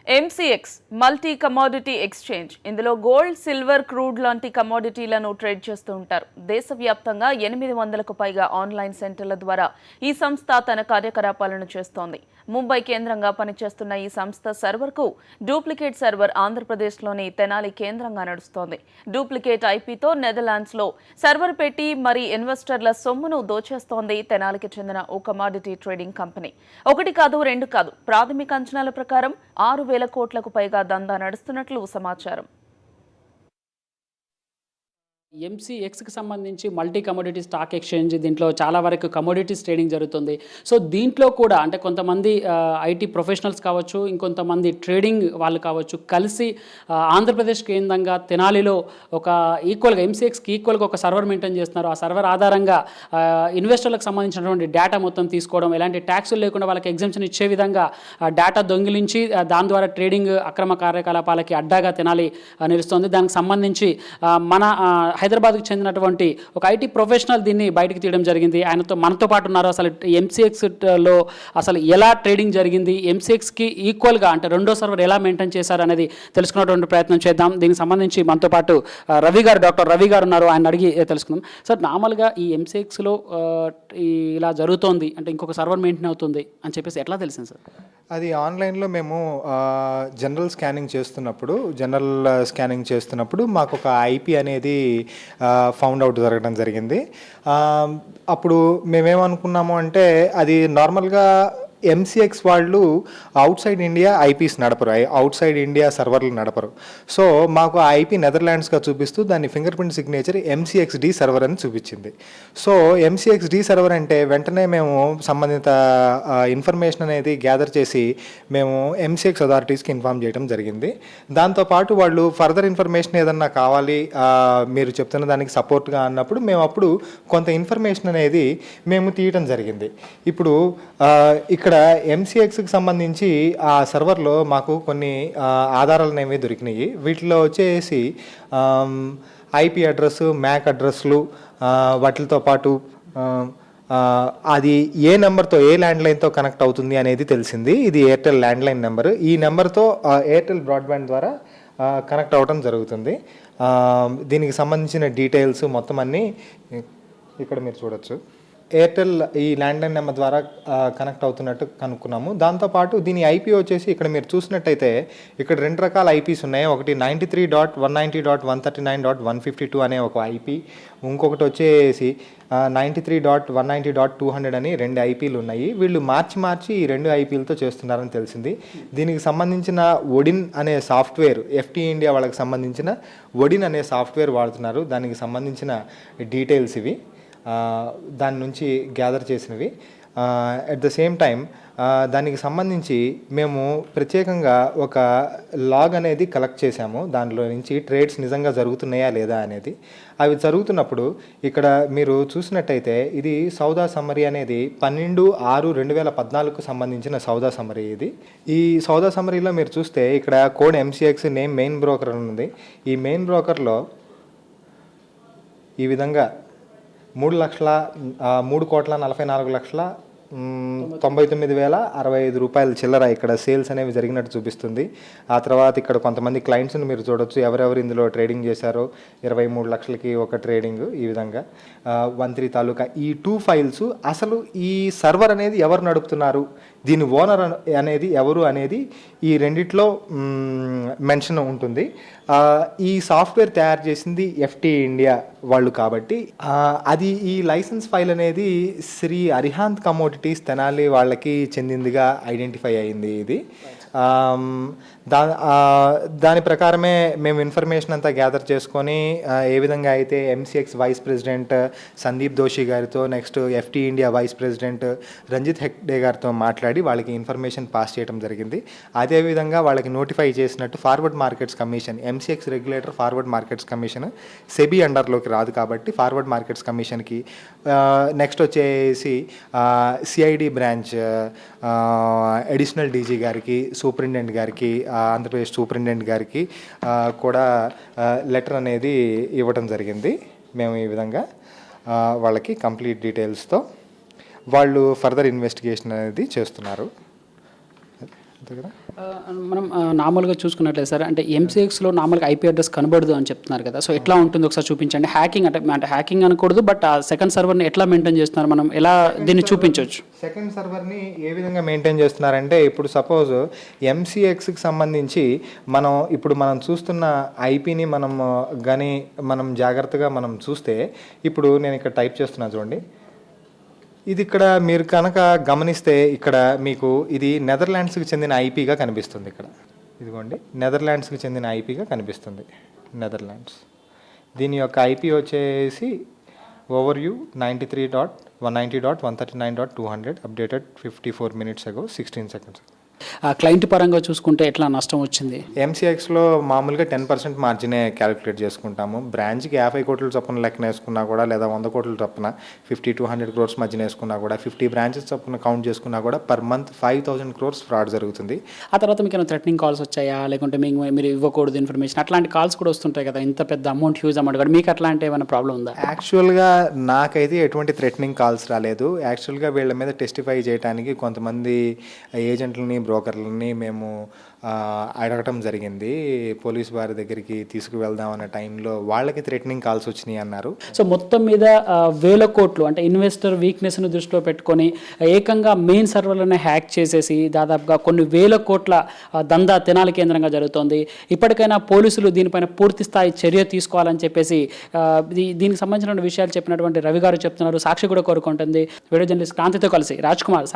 MCX multi commodity exchange ఇందులో gold, silver, crude లాంటి కమోడిటీలను trade చేస్తూ ఉంటారు. దేశవ్యాప్తంగా 800కు పైగా ఆన్లైన్ సెంటర్ల ద్వారా ఈ సంస్థ తన కార్యకలాపాలను చేస్తోంది. ముంబై కేంద్రంగా పనిచేస్తున్న ఈ సంస్థ సర్వర్కు డూప్లికేట్ సర్వర్ ఆంధ్రప్రదేశ్లోని తెనాలి కేంద్రంగా నడుస్తోంది. డూప్లికేట్ ఐపీతో నెదర్లాండ్స్లో సర్వర్ పెట్టి మరి ఇన్వెస్టర్ల సొమ్మును దోచేస్తోంది తెనాలికి చెందిన ఓ కమోడిటీ ట్రేడింగ్ కంపెనీ. ఒకటి కాదు, రెండు కాదు, ప్రాథమిక అంచనాల ప్రకారం 6,000 కోట్లకు పైగా దందా నడుస్తున్నట్లు సమాచారం. ఎంసీఎక్స్కి సంబంధించి మల్టీ కమోడిటీ స్టాక్ ఎక్స్చేంజ్, దీంట్లో చాలా వరకు కమోడిటీస్ ట్రేడింగ్ జరుగుతుంది. సో దీంట్లో కూడా అంటే కొంతమంది ఐటీ ప్రొఫెషనల్స్ కావచ్చు, ఇంకొంతమంది ట్రేడింగ్ వాళ్ళు కావచ్చు, కలిసి ఆంధ్రప్రదేశ్ కేంద్రంగా తెనాలిలో ఒక ఈక్వల్గా ఎంసీఎక్స్కి ఈక్వల్గా ఒక సర్వర్ మెయింటైన్ చేస్తున్నారు. ఆ సర్వర్ ఆధారంగా ఇన్వెస్టర్లకు సంబంధించినటువంటి డేటా మొత్తం తీసుకోవడం, ఎలాంటి ట్యాక్సులు లేకుండా వాళ్ళకి ఎగ్జామ్షన్ ఇచ్చే విధంగా డేటా దొంగిలించి దాని ద్వారా ట్రేడింగ్ అక్రమ కార్యకలాపాలకి అడ్డాగా తెనాలి నిలుస్తోంది. దానికి సంబంధించి మన హైదరాబాద్కు చెందినటువంటి ఒక ఐటీ ప్రొఫెషనల్ దీన్ని బయటకు తీయడం జరిగింది. మనతో పాటు ఉన్నారు. అసలు ఎంసీఎక్స్లో అసలు ఎలా ట్రేడింగ్ జరిగింది, ఎంసీఎక్స్కి ఈక్వల్గా అంటే రెండో సర్వర్ ఎలా మెయింటైన్ చేశారు అనేది తెలుసుకున్నటువంటి ప్రయత్నం చేద్దాం. దీనికి సంబంధించి మనతో పాటు డాక్టర్ రవి గారు ఉన్నారు. ఆయన అడిగి తెలుసుకుందాం. సార్, నార్మల్గా ఈ ఎంసీఎక్స్లో ఇలా జరుగుతోంది అంటే ఇంకొక సర్వర్ మెయింటైన్ అవుతుంది అని చెప్పేసి ఎట్లా తెలిసింది సార్? అది ఆన్లైన్లో మేము జనరల్ స్కానింగ్ చేస్తున్నప్పుడు మాకు ఒక ఐపీ అనేది ఫౌండ్ అవుట్ జరగడం జరిగింది. అప్పుడు మేమేమనుకున్నాము అంటే అది నార్మల్గా ఎంసీఎక్స్ వాళ్ళు అవుట్ సైడ్ ఇండియా ఐపీస్ నడపరు, అవుట్ సైడ్ ఇండియా సర్వర్లు నడపరు. సో మాకు ఆ ఐపీ నెదర్లాండ్స్గా చూపిస్తూ దాని ఫింగర్ ప్రింట్ సిగ్నేచర్ ఎంసీఎక్స్డి సర్వర్ అని చూపించింది. సో ఎంసీఎక్స్డి సర్వర్ అంటే వెంటనే మేము సంబంధిత ఇన్ఫర్మేషన్ అనేది గ్యాదర్ చేసి మేము ఎంసీఎక్స్ అథారిటీస్కి ఇన్ఫామ్ చేయడం జరిగింది. దాంతోపాటు వాళ్ళు ఫర్దర్ ఇన్ఫర్మేషన్ ఏదన్నా కావాలి మీరు చెప్తున్న దానికి సపోర్ట్గా అన్నప్పుడు మేము అప్పుడు కొంత ఇన్ఫర్మేషన్ అనేది మేము తీయటం జరిగింది. ఇప్పుడు ఇక్కడ ఎంసీఎక్స్కి సంబంధించి ఆ సర్వర్లో మాకు కొన్ని ఆధారాలు అనేవి దొరికినాయి. వీటిలో వచ్చేసి ఐపీ అడ్రస్, మ్యాక్ అడ్రస్లు, వాటితో పాటు అది ఏ నెంబర్తో, ఏ ల్యాండ్లైన్తో కనెక్ట్ అవుతుంది అనేది తెలిసింది. ఇది ఎయిర్టెల్ ల్యాండ్లైన్ నెంబర్. ఈ నెంబర్తో ఎయిర్టెల్ బ్రాడ్బ్యాండ్ ద్వారా కనెక్ట్ అవ్వడం జరుగుతుంది. దీనికి సంబంధించిన డీటెయిల్స్ మొత్తం అన్నీ ఇక్కడ మీరు చూడొచ్చు. ఎయిర్టెల్ ఈ ల్యాండ్లైన్ నెంబర్ ద్వారా కనెక్ట్ అవుతున్నట్టు కనుక్కున్నాము. దాంతోపాటు దీని ఐపీ వచ్చేసి ఇక్కడ మీరు చూసినట్టయితే ఇక్కడ 2 రకాల ఐపీస్ ఉన్నాయి. ఒకటి 93.190.139.152 అనే ఒక ఐపీ, ఇంకొకటి వచ్చేసి 93.190.200 అని 2 ఐపీలు ఉన్నాయి. వీళ్ళు మార్చి ఈ 2 ఐపీలతో చేస్తున్నారని తెలిసింది. దీనికి సంబంధించిన ఒడిన్ అనే సాఫ్ట్వేర్, ఎఫ్టీ ఇండియా వాళ్ళకి సంబంధించిన ఒడిన్ అనే సాఫ్ట్వేర్ వాడుతున్నారు. దానికి సంబంధించిన డీటెయిల్స్ ఇవి దాని నుంచి గ్యాదర్ చేసినవి. అట్ ద సేమ్ టైం దానికి సంబంధించి మేము ప్రత్యేకంగా ఒక లాగ్ అనేది కలెక్ట్ చేశాము. దానిలో నుంచి ట్రేడ్స్ నిజంగా జరుగుతున్నాయా లేదా అనేది. అవి జరుగుతున్నప్పుడు ఇక్కడ మీరు చూసినట్టయితే ఇది సౌదా సమ్మరీ అనేది 12/6/2014కు సంబంధించిన సౌదా సమ్మరీ. ఈ సౌదా సమ్మరీలో మీరు చూస్తే ఇక్కడ code MCX name main broker అని ఉంది. ఈ మెయిన్ బ్రోకర్లో ఈ విధంగా 3,44,99,065 రూపాయల చిల్లర ఇక్కడ సేల్స్ అనేవి జరిగినట్టు చూపిస్తుంది. ఆ తర్వాత ఇక్కడ కొంతమంది క్లయింట్స్ని మీరు చూడొచ్చు, ఎవరెవరు ఇందులో ట్రేడింగ్ చేశారో. 23 లక్షలకి ఒక ట్రేడింగ్. ఈ విధంగా 13 తాలూకా ఈ 2 ఫైల్స్. అసలు ఈ సర్వర్ అనేది ఎవరు నడుపుతున్నారు, దీని ఓనర్ అనేది ఎవరు అనేది ఈ రెండిట్లో మెన్షన్ ఉంటుంది. ఈ సాఫ్ట్వేర్ తయారు చేసింది ఎఫ్టీ ఇండియా వాళ్ళు కాబట్టి అది ఈ లైసెన్స్ ఫైల్ అనేది శ్రీ అరిహాంత్ కమోడిటీస్ తెనాలి వాళ్ళకి చెందిందిగా ఐడెంటిఫై అయింది. ఇది దాని ప్రకారమే మేము ఇన్ఫర్మేషన్ అంతా గ్యాదర్ చేసుకొని ఏ విధంగా అయితే MCX vice president Sandeep Doshi గారితో, next FT India vice president Ranjit Hegde గారితో మాట్లాడి వాళ్ళకి ఇన్ఫర్మేషన్ పాస్ చేయడం జరిగింది. అదేవిధంగా వాళ్ళకి నోటిఫై చేసినట్టు forward markets commission, MCX regulator forward markets commission SEBI అండర్లోకి రాదు కాబట్టి ఫార్వర్డ్ మార్కెట్స్ కమిషన్కి, నెక్స్ట్ వచ్చేసి సిఐడి బ్రాంచ్ అడిషనల్ డీజీ గారికి, సూపరింటెండెంట్ గారికి, ఆంధ్రప్రదేశ్ సూపరింటెండెంట్ గారికి కూడా లెటర్ అనేది ఇవ్వడం జరిగింది. మేము ఈ విధంగా వాళ్ళకి కంప్లీట్ డీటెయిల్స్తో వాళ్ళు ఫర్దర్ ఇన్వెస్టిగేషన్ అనేది చేస్తున్నారు. అంతే కదా. మనం నార్మల్గా చూసుకున్నట్లయితే సార్ అంటే ఎంసీఎక్స్లో నార్మల్గా ఐపీ అడ్రస్ కనబడదు అని చెప్తున్నారు కదా, సో ఎట్లా ఉంటుంది ఒకసారి చూపించండి. హ్యాకింగ్ అంటే హ్యాకింగ్ అనకూడదు, బట్ ఆ సెకండ్ సర్వర్ని ఎట్లా మెయింటైన్ చేస్తున్నారు, మనం ఎలా దీన్ని చూపించవచ్చు? సెకండ్ సర్వర్ని ఏ విధంగా మెయింటైన్ చేస్తున్నారంటే, ఇప్పుడు సపోజ్ ఎంసీఎక్స్కి సంబంధించి మనం చూస్తున్న ఐపీని మనం జాగ్రత్తగా మనం చూస్తే, ఇప్పుడు నేను ఇక్కడ టైప్ చేస్తున్నా చూడండి, ఇది ఇక్కడ మీరు కనుక గమనిస్తే ఇక్కడ మీకు ఇది నెదర్లాండ్స్కి చెందిన ఐపీగా కనిపిస్తుంది. ఇక్కడ ఇదిగోండి నెదర్లాండ్స్కి చెందిన ఐపీగా కనిపిస్తుంది. నెదర్లాండ్స్ దీని యొక్క ఐపీ వచ్చేసి overview 93.190.139.200 updated 54 minutes ago 16 seconds. Client పరంగా చూసుకుంటే ఎట్లా నష్టం వచ్చింది? ఎంసీఎక్స్లో మామూలుగా 10% మార్జినే క్యాలిక్యులేట్ చేసుకుంటాము. బ్రాంచ్కి 50 కోట్ల చొప్పున లెక్కన వేసుకున్నా కూడా, లేదా 100 కోట్ల చొప్పున 50 to 100 crores మధ్యన వేసుకున్నా కూడా, 50 బ్రాంచెస్ చొప్పున కౌంట్ చేసుకున్నా కూడా పర్ మంత్ 5,000 crores ఫ్రాడ్ జరుగుతుంది. ఆ తర్వాత మీకు ఏమైనా థ్రెటనింగ్ కాల్స్ వచ్చాయా, లేకుంటే మీరు ఇవ్వకూడదు ఇన్ఫర్మేషన్, అట్లాంటి కాల్స్ కూడా వస్తుంటాయి కదా, ఇంత పెద్ద అమౌంట్ హ్యూజ్ అమౌంట్ కూడా, మీకు అట్లాంటి ఏమైనా ప్రాబ్లం ఉందా? యాక్చువల్గా నాకైతే ఎటువంటి థ్రెటనింగ్ కాల్స్ రాలేదు. యాక్చువల్గా వీళ్ళ మీద టెస్టిఫై చేయడానికి కొంతమంది ఏజెంట్లని, బ్రోకర్లని మేము అడగటం జరిగింది. పోలీస్ వారి దగ్గరికి తీసుకువెళ్దాం అనే టైంలో వాళ్ళకి థ్రెటనింగ్ కాల్స్ వచ్చినాయి అన్నారు. సో మొత్తం మీద వేల కోట్లు అంటే ఇన్వెస్టర్ వీక్నెస్ను దృష్టిలో పెట్టుకొని ఏకంగా మెయిన్ సర్వర్లను హ్యాక్ చేసేసి దాదాపుగా కొన్ని వేల కోట్ల దందా తెనాలి కేంద్రంగా జరుగుతోంది. ఇప్పటికైనా పోలీసులు దీనిపైన పూర్తి స్థాయి చర్య తీసుకోవాలని చెప్పేసి దీనికి సంబంధించిన విషయాలు చెప్పినటువంటి రవి గారు చెప్తున్నారు. సాక్షి కూడా కోరుకుంటుంది. వీడియో జర్నలిస్ట్ క్రాంతితో కలిసి రాజ్ కుమార్.